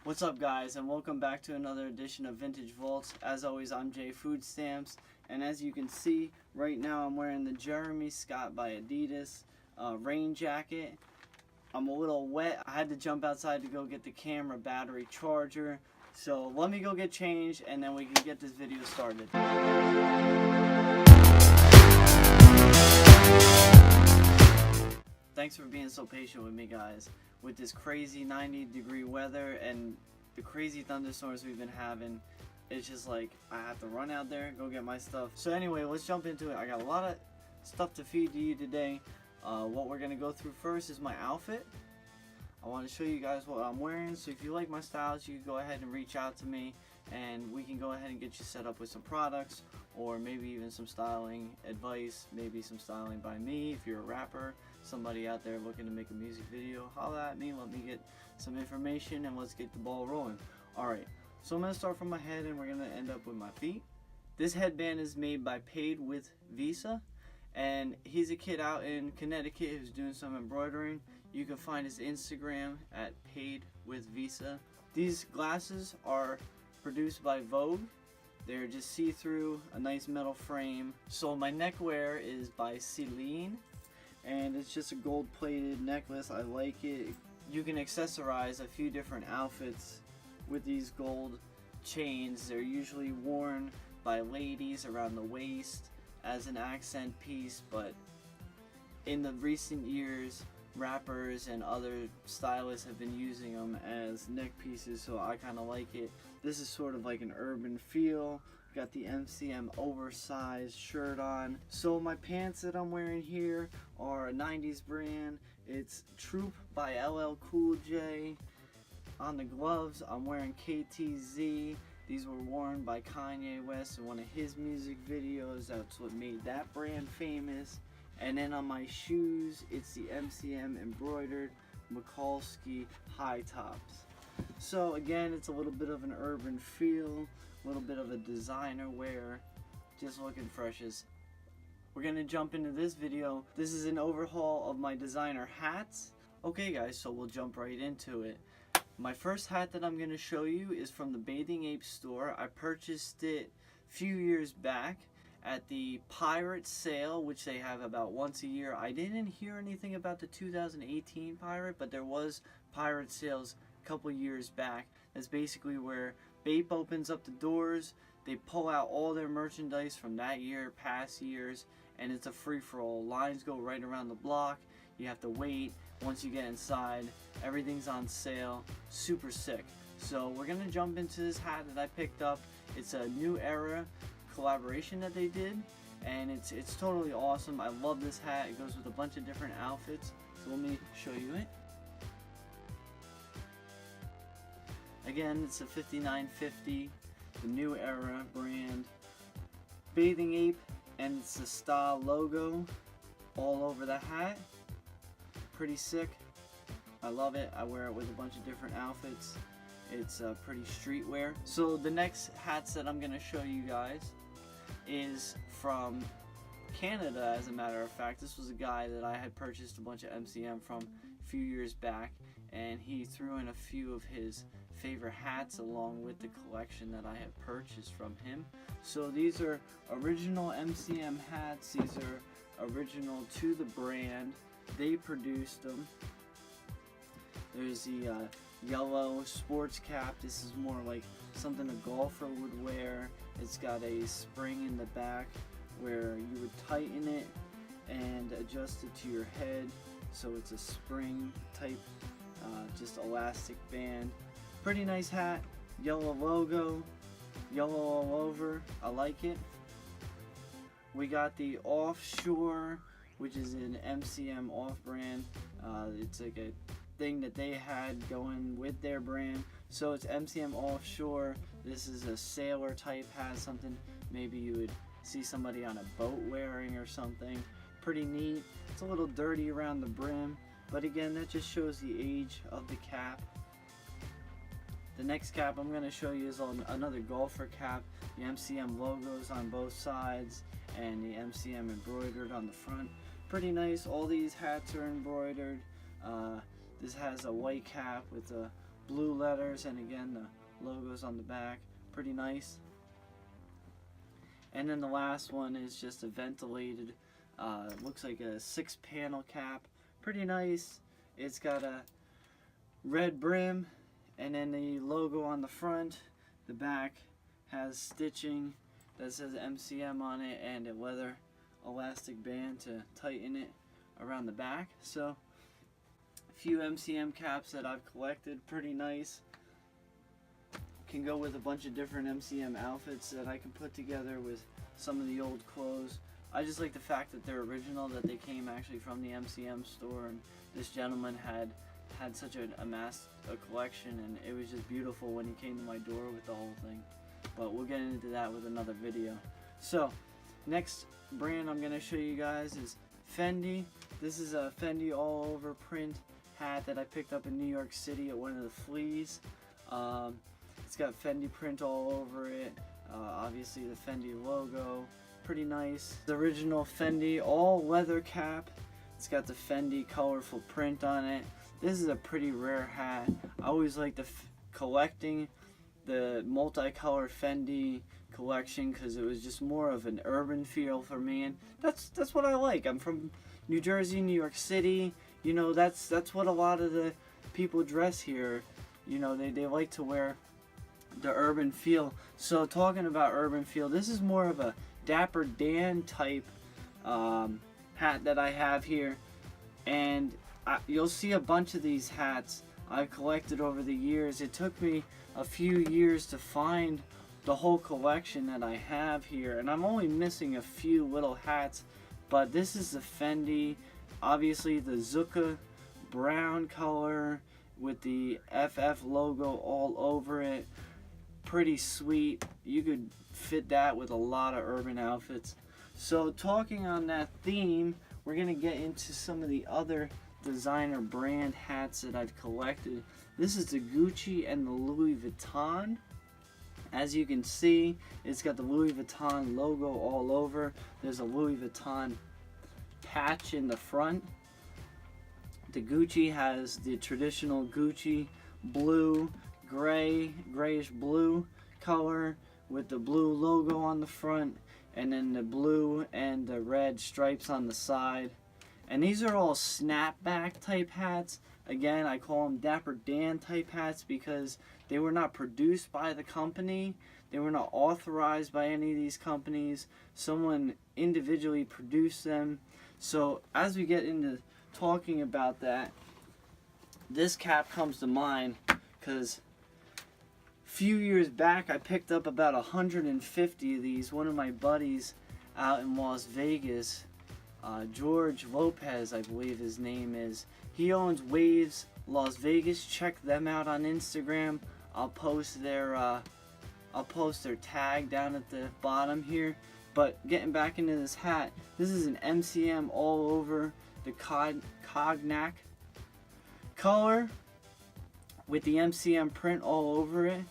What's up, guys, and welcome back to another edition of Vintage Vaults. As always, I'm Jay Food Stamps, and as you can see right now, I'm wearing the Jeremy Scott by Adidas rain jacket. I'm a little wet. I had to jump outside to go get the camera battery charger, so let me go get changed and then we can get this video started. Thanks for being so patient with me, guys, with this crazy 90-degree weather and the crazy thunderstorms we've been having. It's just like I have to run out there, go get my stuff. So anyway, let's jump into it. I got a lot of stuff to feed to you today. What we're gonna go through first is my outfit. I want to show you guys what I'm wearing, so if you like my styles, you can go ahead and reach out to me and we can go ahead and get you set up with some products, or maybe even some styling advice, maybe some styling by me. If you're a rapper, somebody out there looking to make a music video, holla at me, let me get some information and let's get the ball rolling. Alright, so I'm going to start from my head and we're going to end up with my feet. This headband is made by Paid with Visa, and he's a kid out in Connecticut who's doing some embroidering. You can find his Instagram at Paid with Visa. These glasses are produced by Vogue. They're just see-through, a nice metal frame. So my neckwear is by Celine, and it's just a gold-plated necklace. I like it. You can accessorize a few different outfits with these gold chains. They're usually worn by ladies around the waist as an accent piece, but in the recent years, rappers and other stylists have been using them as neck pieces, so I kind of like it. This is sort of like an urban feel. Got the MCM oversized shirt on. So my pants that I'm wearing here are a 90s brand. It's Troop by LL Cool J. On the gloves, I'm wearing KTZ. These were worn by Kanye West in one of his music videos. That's what made that brand famous. And then on my shoes, it's the MCM embroidered Mikulski high tops. So again, it's a little bit of an urban feel, a little bit of a designer wear, just looking fresh as. We're gonna jump into this video. This is an overhaul of my designer hats. Okay guys, so we'll jump right into it. My first hat that I'm gonna show you is from the Bathing Ape store. I purchased it a few years back at the Pirate sale, which they have about once a year. I didn't hear anything about the 2018 Pirate, but there was Pirate sales a couple years back. That's basically where Bape opens up the doors, they pull out all their merchandise from that year, past years, and it's a free-for-all. Lines go right around the block. You have to wait. Once you get inside, everything's on sale. Super sick. So we're gonna jump into this hat that I picked up. It's a New Era collaboration that they did, and it's totally awesome. I love this hat. It goes with a bunch of different outfits. So let me show you it. Again, it's a 5950, the New Era brand. Bathing Ape, and it's the Star logo all over the hat. Pretty sick. I love it. I wear it with a bunch of different outfits. It's pretty streetwear. So the next hats that I'm going to show you guys is from Canada, as a matter of fact. This was a guy that I had purchased a bunch of MCM from a few years back, and he threw in a few of his favorite hats along with the collection that I had purchased from him. So these are original MCM hats. These are original to the brand. They produced them. There's the yellow sports cap. This is more like something a golfer would wear. It's got a spring in the back where you would tighten it and adjust it to your head. So it's a spring type, just elastic band. Pretty nice hat. Yellow logo, yellow all over. I like it. We got the Offshore, which is an MCM off-brand. It's like a thing that they had going with their brand. So it's MCM Offshore. This is a sailor type hat, something maybe you would see somebody on a boat wearing or something. Pretty neat. It's a little dirty around the brim, but again, that just shows the age of the cap. The next cap I'm going to show you is on another golfer cap. The MCM logos on both sides and the MCM embroidered on the front. Pretty nice. All these hats are embroidered. This has a white cap with a blue letters, and again the logos on the back, pretty nice. And then the last one is just a ventilated, looks like a 6-panel cap, pretty nice. It's got a red brim, and then the logo on the front. The back has stitching that says MCM on it, and a leather elastic band to tighten it around the back. So a few MCM caps that I've collected, pretty nice. Can go with a bunch of different MCM outfits that I can put together with some of the old clothes. I just like the fact that they're original, that they came actually from the MCM store, and this gentleman had such amassed a collection, and it was just beautiful when he came to my door with the whole thing. But we'll get into that with another video. So next brand I'm going to show you guys is Fendi. This is a Fendi all over print hat that I picked up in New York City at one of the fleas. It's got Fendi print all over it, obviously the Fendi logo, pretty nice. The original Fendi all leather cap. It's got the Fendi colorful print on it. This is a pretty rare hat. I always like collecting the multicolor Fendi collection because it was just more of an urban feel for me, and that's what I like. I'm from New Jersey, New York City. You know, that's what a lot of the people dress here. You know, they like to wear the urban feel. So talking about urban feel, this is more of a Dapper Dan type hat that I have here, and you'll see a bunch of these hats I've collected over the years. It took me a few years to find the whole collection that I have here, and I'm only missing a few little hats, but this is the Fendi, obviously the Zucca brown color with the FF logo all over it. Pretty sweet. You could fit that with a lot of urban outfits. So talking on that theme, we're gonna get into some of the other designer brand hats that I've collected. This is the Gucci and the Louis Vuitton. As you can see, it's got the Louis Vuitton logo all over. There's a Louis Vuitton patch in the front. The Gucci has the traditional Gucci blue, grayish blue color with the blue logo on the front, and then the blue and the red stripes on the side. And these are all snapback type hats. Again, I call them Dapper Dan type hats because they were not produced by the company. They were not authorized by any of these companies. Someone individually produced them. So as we get into talking about that, this cap comes to mind because a few years back I picked up about 150 of these. One of my buddies out in Las Vegas, George Lopez, I believe his name is. He owns Waves Las Vegas. Check them out on Instagram. I'll post their tag down at the bottom here. But getting back into this hat, this is an MCM all over the cognac color with the MCM print all over it.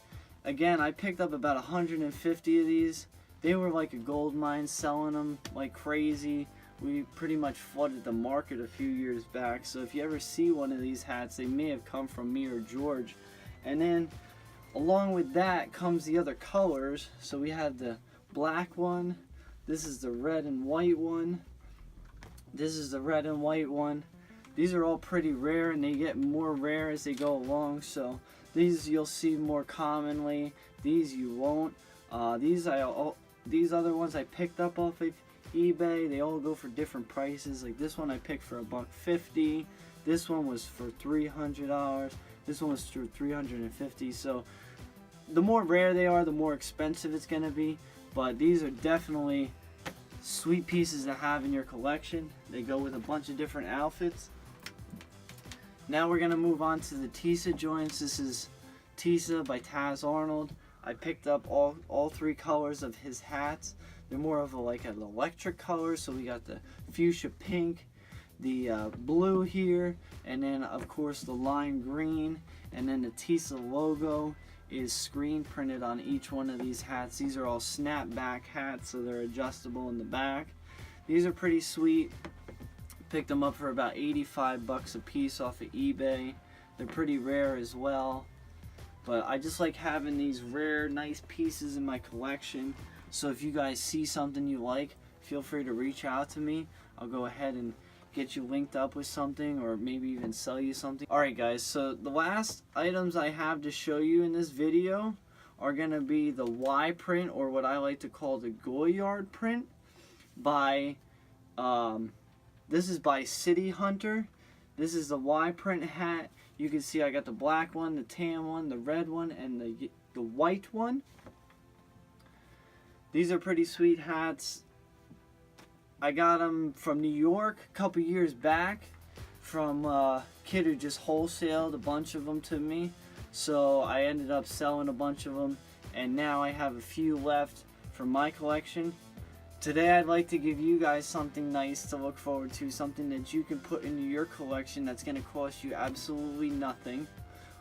Again, I picked up about 150 of these. They were like a gold mine, selling them like crazy. We pretty much flooded the market a few years back. So if you ever see one of these hats, they may have come from me or George. And then along with that comes the other colors. So we have the black one. This is the red and white one. This is the red and white one. These are all pretty rare, and they get more rare as they go along. So these you'll see more commonly. These you won't. These other ones I picked up off of eBay. They all go for different prices. Like this one I picked for $150. This one was for $300. This one was for $350. So the more rare they are, the more expensive it's gonna be. But these are definitely sweet pieces to have in your collection. They go with a bunch of different outfits. Now we're gonna move on to the Tisa joints. This is Tisa by Taz Arnold. I picked up all three colors of his hats. They're more of like an electric color. So we got the fuchsia pink, the blue here, and then of course the lime green, and then the Tisa logo is screen printed on each one of these hats. These are all snapback hats, so they're adjustable in the back. These are pretty sweet. Picked them up for about $85 a piece off of eBay. They're pretty rare as well. But I just like having these rare, nice pieces in my collection. So if you guys see something you like, feel free to reach out to me. I'll go ahead and get you linked up with something, or maybe even sell you something. Alright guys, so the last items I have to show you in this video are going to be the Y print, or what I like to call the Goyard print, by this is by City Hunter. This is the Y print hat. You can see I got the black one, the tan one, the red one, and the white one. These are pretty sweet hats. I got them from New York a couple years back from a kid who just wholesaled a bunch of them to me. So I ended up selling a bunch of them, and now I have a few left for my collection. Today I'd like to give you guys something nice to look forward to, something that you can put into your collection that's going to cost you absolutely nothing.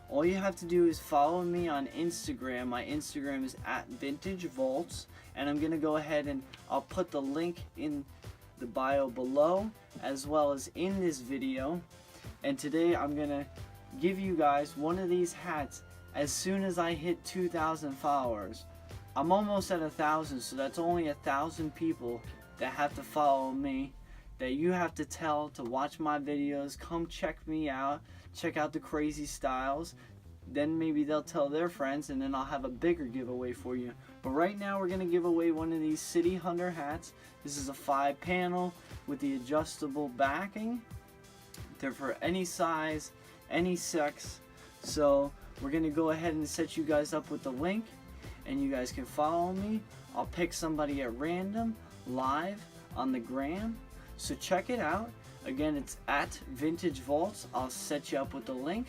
All you have to do is follow me on Instagram. My Instagram is @VintageVaults, and I'm going to go ahead and I'll put the link in the bio below as well as in this video. And today I'm going to give you guys one of these hats as soon as I hit 2,000 followers. I'm almost at 1,000, so that's only 1,000 people that have to follow me, that you have to tell to watch my videos, come check me out, check out the crazy styles. Then maybe they'll tell their friends, and then I'll have a bigger giveaway for you. But right now we're going to give away one of these City Hunter hats. This is a 5-panel with the adjustable backing. They're for any size, any sex. So we're going to go ahead and set you guys up with the link, and you guys can follow me. I'll pick somebody at random live on the gram, so check it out. Again, it's @VintageVaults. I'll set you up with the link.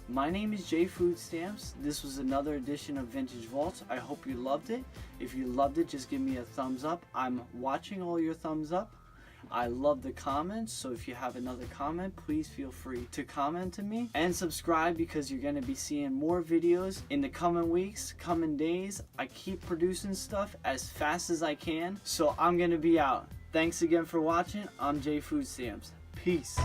My name is Jay Food Stamps. This was another edition of Vintage Vaults. I hope you loved it. If you loved it, just give me a thumbs up. I'm watching all your thumbs up. I love the comments, so if you have another comment, please feel free to comment to me. And subscribe, because you're going to be seeing more videos in the coming weeks, coming days. I keep producing stuff as fast as I can, so I'm going to be out. Thanks again for watching. I'm Jay Food Stamps. Peace.